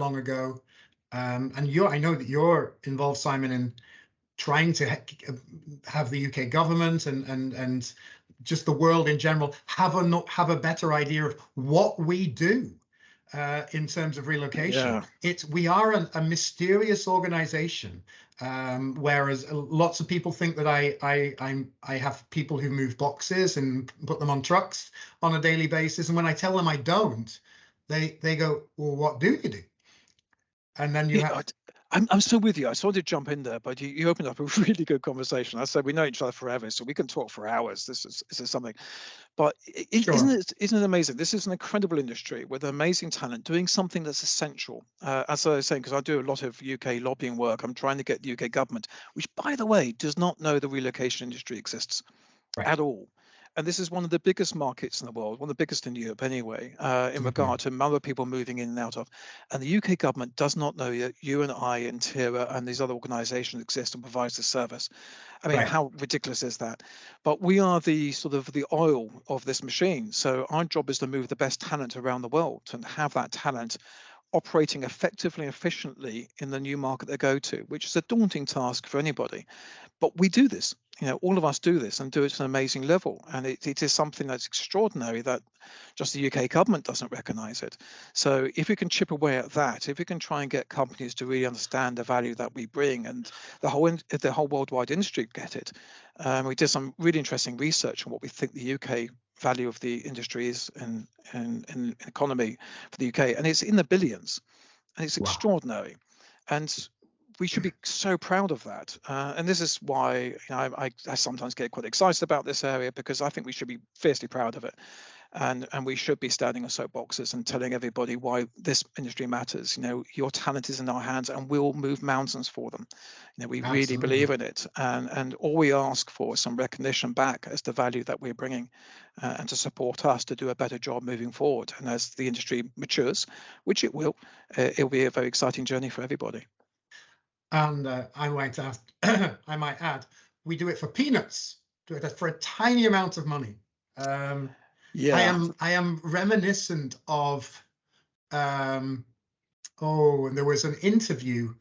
long ago. And I know that you're involved, Simon, in trying to have the UK government and just the world in general have a better idea of what we do in terms of relocation. Yeah. We are a mysterious organization, whereas lots of people think that I have people who move boxes and put them on trucks on a daily basis, and when I tell them I don't, they go, well, what do you do? And then you have. I'm still with you. I started to jump in there, but you opened up a really good conversation. I said we know each other forever, so we can talk for hours. This is something. But Sure. isn't it amazing? This is an incredible industry with amazing talent doing something that's essential. As I was saying, because I do a lot of UK lobbying work, I'm trying to get the UK government, which, by the way, does not know the relocation industry exists at all. And this is one of the biggest markets in the world, one of the biggest in Europe anyway, in regard to other people moving in and out of. And the UK government does not know that you and I and Tira and these other organisations exist and provides this service. I mean, how ridiculous is that? But we are the sort of the oil of this machine. So our job is to move the best talent around the world and have that talent operating effectively and efficiently in the new market they go to, which is a daunting task for anybody. But we do this, all of us do this and do it at an amazing level. And it is something that's extraordinary that just the UK government doesn't recognise it. So if we can chip away at that, if we can try and get companies to really understand the value that we bring and the whole worldwide industry get it. We did some really interesting research on what we think the UK value of the industry is in economy for the UK, and it's in the billions, and it's extraordinary, and we should be so proud of that. And this is why I sometimes get quite excited about this area, because I think we should be fiercely proud of it, and we should be standing on soapboxes and telling everybody why this industry matters. Your talent is in our hands, and we'll move mountains for them. We really believe in it, and all we ask for is some recognition back as the value that we're bringing, and to support us to do a better job moving forward. And as the industry matures, which it will be a very exciting journey for everybody. And I might add, we do it for peanuts. Do it for a tiny amount of money. I am reminiscent of. And there was an interview.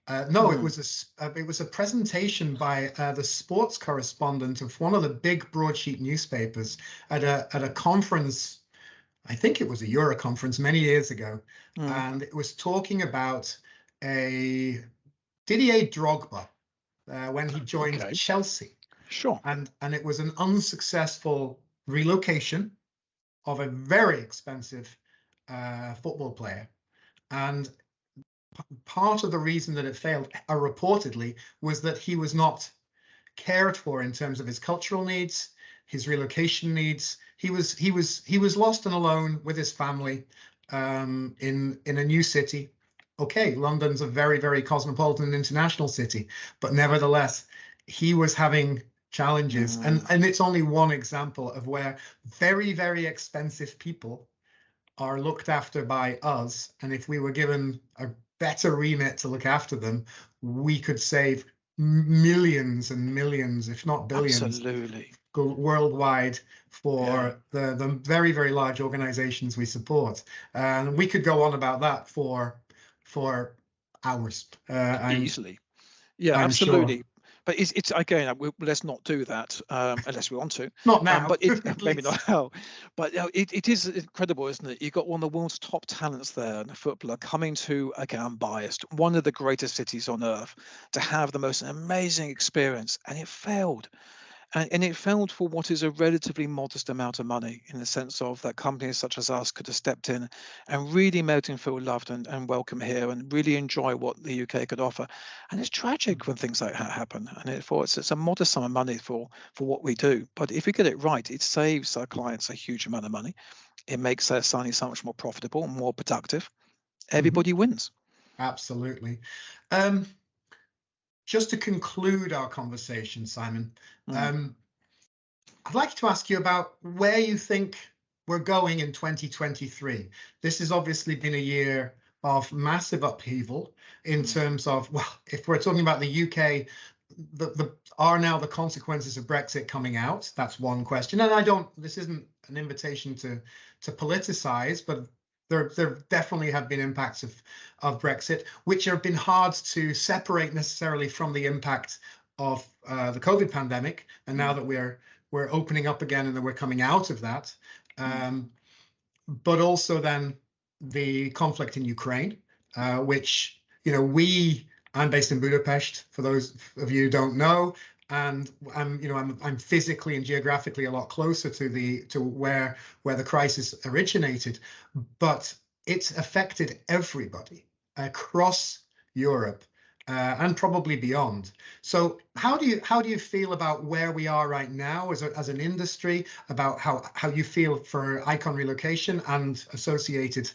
It was a presentation by the sports correspondent of one of the big broadsheet newspapers at a conference. I think it was a Euro conference many years ago, and it was talking about a Didier Drogba when he joined Chelsea. Sure. And it was an unsuccessful relocation of a very expensive football player. And part of the reason that it failed, reportedly, was that he was not cared for in terms of his cultural needs, his relocation needs. He was lost and alone with his family in a new city. Okay, London's a very, very cosmopolitan and international city, but nevertheless, he was having challenges. And it's only one example of where very, very expensive people are looked after by us. And if we were given a better remit to look after them, we could save millions and millions, if not billions, absolutely, worldwide for the very, very large organizations we support. And we could go on about that for hours. Easily. Absolutely. Sure. But it's again, let's not do that unless we want to. Not now. But maybe not now. But it is incredible, isn't it? You've got one of the world's top talents there, and a footballer coming to, again, I'm biased, one of the greatest cities on earth, to have the most amazing experience, and it failed. And it failed for what is a relatively modest amount of money, in the sense of that companies such as us could have stepped in and really made him feel loved and welcome here and really enjoy what the UK could offer. And it's tragic when things like that happen. And it's a modest sum of money for what we do. But if we get it right, it saves our clients a huge amount of money. It makes their signing so much more profitable and more productive. Everybody wins. Absolutely. Just to conclude our conversation, Simon, I'd like to ask you about where you think we're going in 2023. This has obviously been a year of massive upheaval in terms of, well, if we're talking about the UK, are now the consequences of Brexit coming out? That's one question. And this isn't an invitation to politicize, but there definitely have been impacts of Brexit, which have been hard to separate necessarily from the impact of the COVID pandemic. And now that we're opening up again and then we're coming out of that, but also then the conflict in Ukraine, which, you know, I'm based in Budapest, for those of you who don't know, and I'm physically and geographically a lot closer to where the crisis originated, but it's affected everybody across Europe and probably beyond. So how do you feel about where we are right now as an industry, about how you feel for icon relocation and associated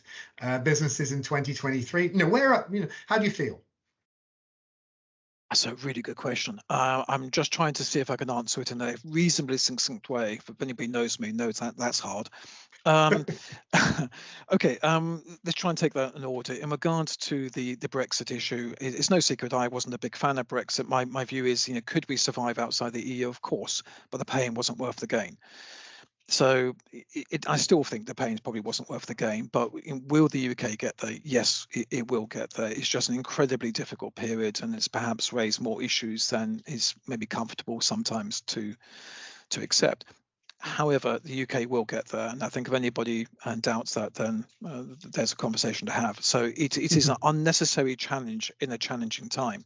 businesses in 2023? How do you feel? That's a really good question. I'm just trying to see if I can answer it in a reasonably succinct way. If anybody knows me, knows that that's hard. Okay, let's try and take that in order. In regards to the Brexit issue, it's no secret I wasn't a big fan of Brexit. My view is, could we survive outside the EU? Of course, but the pain wasn't worth the gain. So I still think the pain probably wasn't worth the gain, but will the UK get there? Yes, it will get there. It's just an incredibly difficult period, and it's perhaps raised more issues than is maybe comfortable sometimes to accept. However, the UK will get there, and I think if anybody doubts that, then there's a conversation to have. So it is an unnecessary challenge in a challenging time.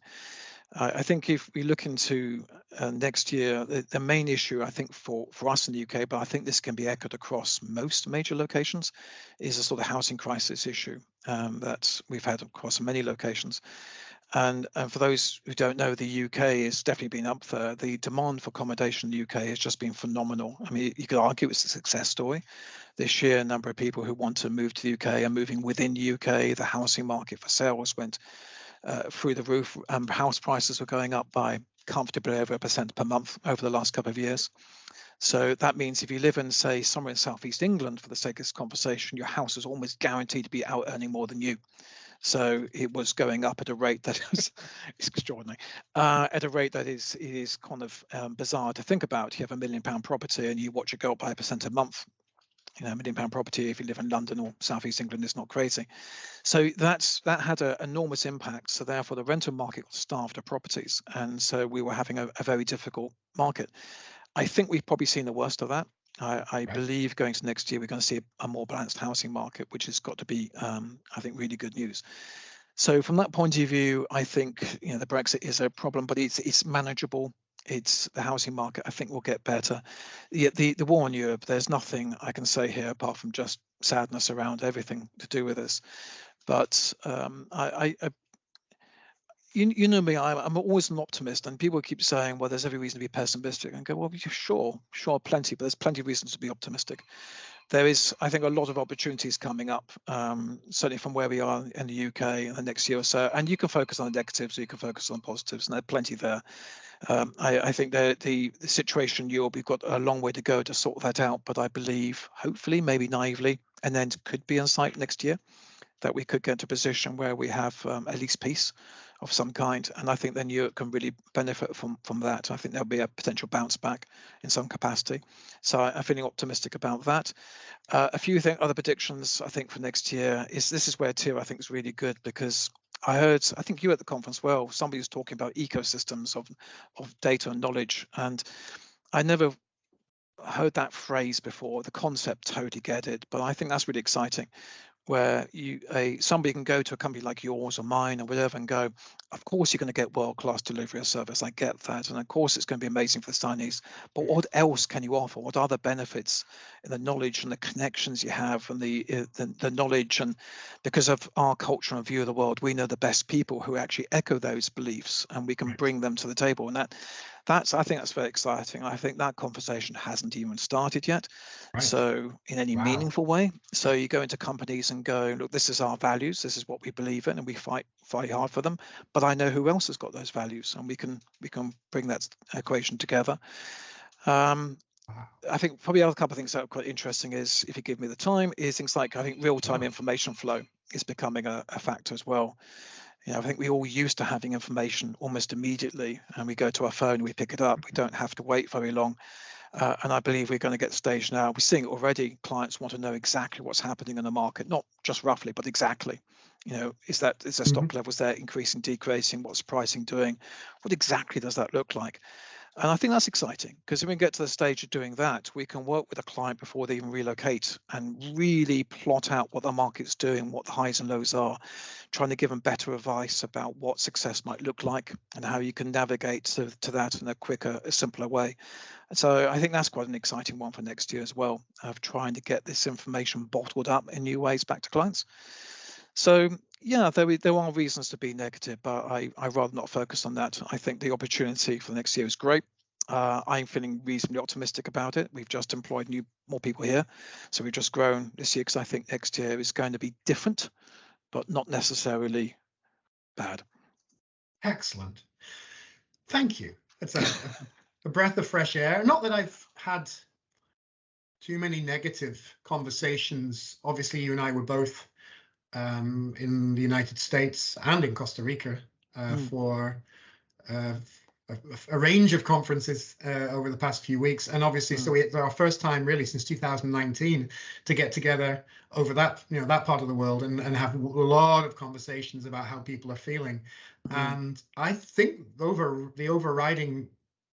I think if we look into next year, the main issue, I think, for us in the UK, but I think this can be echoed across most major locations, is a sort of housing crisis issue that we've had across many locations. And for those who don't know, the UK has definitely been up there. The demand for accommodation in the UK has just been phenomenal. I mean, you could argue it's a success story. The sheer number of people who want to move to the UK are moving within the UK. The housing market for sales went through the roof. House prices were going up by comfortably over 1% per month over the last couple of years. So that means if you live in, say, somewhere in southeast England, for the sake of this conversation, your house is almost guaranteed to be out earning more than you. So it was going up at a rate that is extraordinary, at a rate that is kind of bizarre to think about. You have £1 million property and you watch it go up by 1% a month. £1 million property, if you live in London or southeast England, is not crazy. So that had an enormous impact. So therefore, the rental market was starved of properties, and so we were having a very difficult market. I think we've probably seen the worst of that. I believe going to next year, we're going to see a more balanced housing market, which has got to be, I think, really good news. So from that point of view, I think the Brexit is a problem, but it's manageable. It's the housing market, I think, will get better. The war in Europe, there's nothing I can say here apart from just sadness around everything to do with this. But you know me, I'm always an optimist, and people keep saying, well, there's every reason to be pessimistic. And go, well, sure, plenty, but there's plenty of reasons to be optimistic. There is, I think, a lot of opportunities coming up, certainly from where we are in the UK in the next year or so. And you can focus on the negatives, or you can focus on positives, and there are plenty there. I think the situation in Europe, we've got a long way to go to sort that out, but I believe, hopefully, maybe naively, and then could be in sight next year, that we could get to a position where we have at least peace of some kind. And I think then Europe can really benefit from that. I think there'll be a potential bounce back in some capacity. So I'm feeling optimistic about that. A few other predictions, I think, for next year is this is where Tira, I think, is really good, because I think you were at the conference, well, somebody was talking about ecosystems of data and knowledge. And I never heard that phrase before. The concept, totally get it, but I think that's really exciting, where somebody can go to a company like yours or mine or whatever and go, of course you're going to get world-class delivery of service. I get that. And of course it's going to be amazing for the Chinese, but what else can you offer? What other benefits in the knowledge and the connections you have and the knowledge? And because of our culture and view of the world, we know the best people who actually echo those beliefs, and we can bring them to the table. And I think that's very exciting. I think that conversation hasn't even started yet. Right. So in any meaningful way. So you go into companies and go, look, this is our values. This is what we believe in, and we fight hard for them. But I know who else has got those values, and we can bring that equation together. I think probably a couple of things that are quite interesting is, if you give me the time, is things like, I think real-time information flow is becoming a factor as well. I think we all used to having information almost immediately, and we go to our phone, we pick it up, we don't have to wait very long. And I believe we're going to get to the stage now. We're seeing it already. Clients want to know exactly what's happening in the market, not just roughly, but exactly. Is there stock levels there increasing, decreasing? What's pricing doing? What exactly does that look like? And I think that's exciting, because when we get to the stage of doing that, we can work with a client before they even relocate and really plot out what the market's doing, what the highs and lows are, trying to give them better advice about what success might look like and how you can navigate to that in a quicker, a simpler way. And so I think that's quite an exciting one for next year as well, of trying to get this information bottled up in new ways back to clients. So yeah, there are reasons to be negative, but I rather not focus on that. I think the opportunity for next year is great. I'm feeling reasonably optimistic about it. We've just employed more people here, so we've just grown this year, because I think next year is going to be different, but not necessarily bad. Excellent. Thank you. It's a breath of fresh air. Not that I've had too many negative conversations. Obviously, you and I were both in the United States and in Costa Rica for a range of conferences over the past few weeks, and obviously, so it's our first time really since 2019 to get together over that that part of the world and have a lot of conversations about how people are feeling. And I think the overriding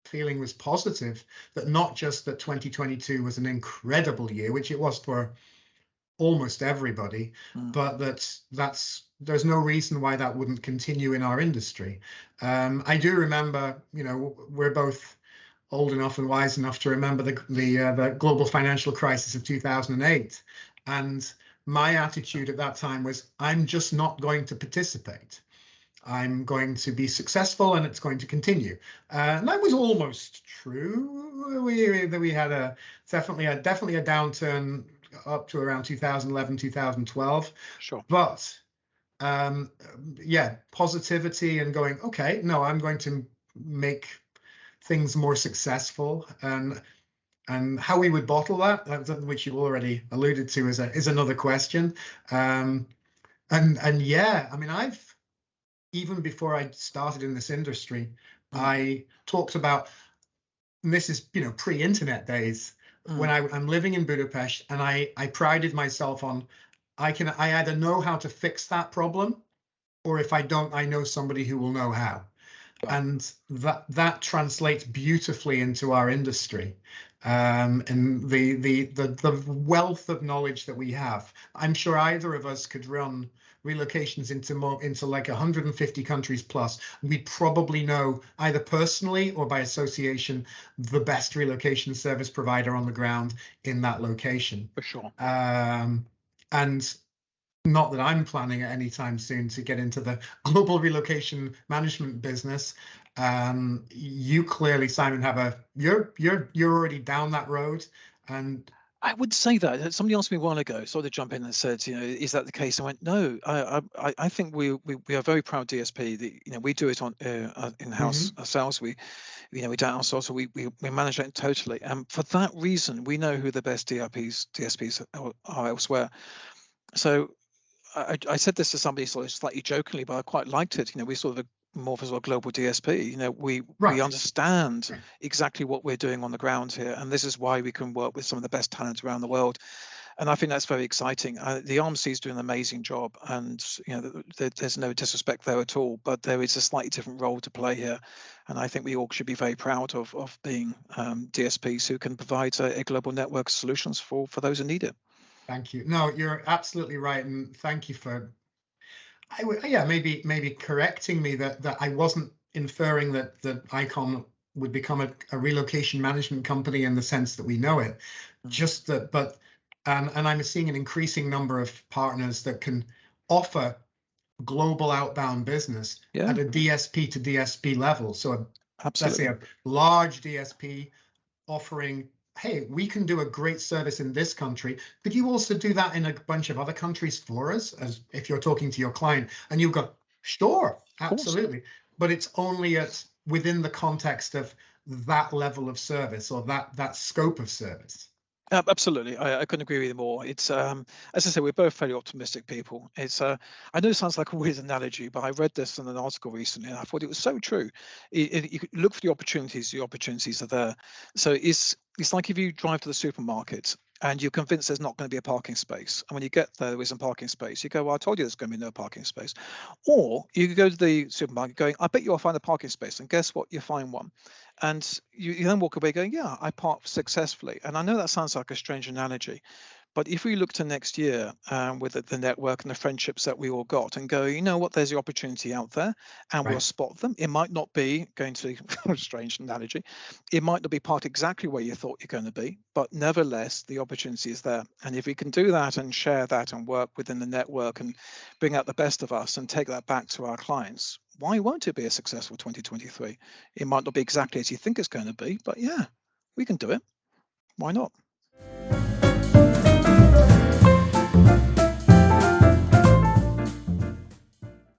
feeling was positive, that not just that 2022 was an incredible year, which it was for almost everybody, but there's no reason why that wouldn't continue in our industry. I do remember, we're both old enough and wise enough to remember the global financial crisis of 2008, and my attitude at that time was, I'm just not going to participate. I'm going to be successful, and it's going to continue. And that was almost true. We had definitely a downturn up to around 2011, 2012. Sure. But yeah, positivity and going, okay, no, I'm going to make things more successful. And how we would bottle that, which you already alluded to, is another question. And yeah, I mean, even before I started in this industry, I talked about, and this is pre-internet days, when I'm living in Budapest, and I prided myself on, I either know how to fix that problem, or if I don't, I know somebody who will know how. Wow. And that translates beautifully into our industry, and the wealth of knowledge that we have. I'm sure either of us could run relocations into like 150 countries plus. We'd probably know, either personally or by association, the best relocation service provider on the ground in that location. For sure. And not that I'm planning at any time soon to get into the global relocation management business. You clearly, Simon, you're already down that road. And I would say that. Somebody asked me a while ago, sort of jump in and said, is that the case? I went, no. I think we are very proud DSP. We do it on in-house ourselves. We don't outsource, so we manage that totally. And for that reason, we know who the best DSPs are elsewhere. So I said this to somebody sort of slightly jokingly, but I quite liked it. We sort of more of a global DSP. We understand exactly what we're doing on the ground here, and this is why we can work with some of the best talent around the world. And I think that's very exciting. The RMC is doing an amazing job, and there's no disrespect there at all, but there is a slightly different role to play here, and I think we all should be very proud of being DSPs who can provide a global network of solutions for those who need it. Thank you. No, you're absolutely right, and thank you for maybe correcting me that I wasn't inferring that Icon would become a relocation management company in the sense that we know it. Just that, but and I'm seeing an increasing number of partners that can offer global outbound business at a DSP to DSP level. So let's say a large DSP offering, hey, we can do a great service in this country. Could you also do that in a bunch of other countries for us, as if you're talking to your client? And you've got, sure, absolutely. But it's only within the context of that level of service, or that scope of service. Absolutely, I couldn't agree with you more. It's as I say, we're both fairly optimistic people. It's I know it sounds like a weird analogy, but I read this in an article recently, and I thought it was so true. You could look for the opportunities are there. So it's like if you drive to the supermarket and you're convinced there's not going to be a parking space, and when you get there isn't parking space, you go, "Well, I told you there's going to be no parking space." Or you could go to the supermarket going, "I bet you'll find a parking space," and guess what? You find one. And you then walk away going, yeah, I parked successfully. And I know that sounds like a strange analogy, but if we look to next year with the network and the friendships that we all got and go, you know what, there's the opportunity out there and we'll Right. spot them. It might not be going to a strange analogy. It might not be parked exactly where you thought you're going to be, but nevertheless, the opportunity is there. And if we can do that and share that and work within the network and bring out the best of us and take that back to our clients, why won't it be a successful 2023? It might not be exactly as you think it's going to be, but yeah, we can do it. Why not?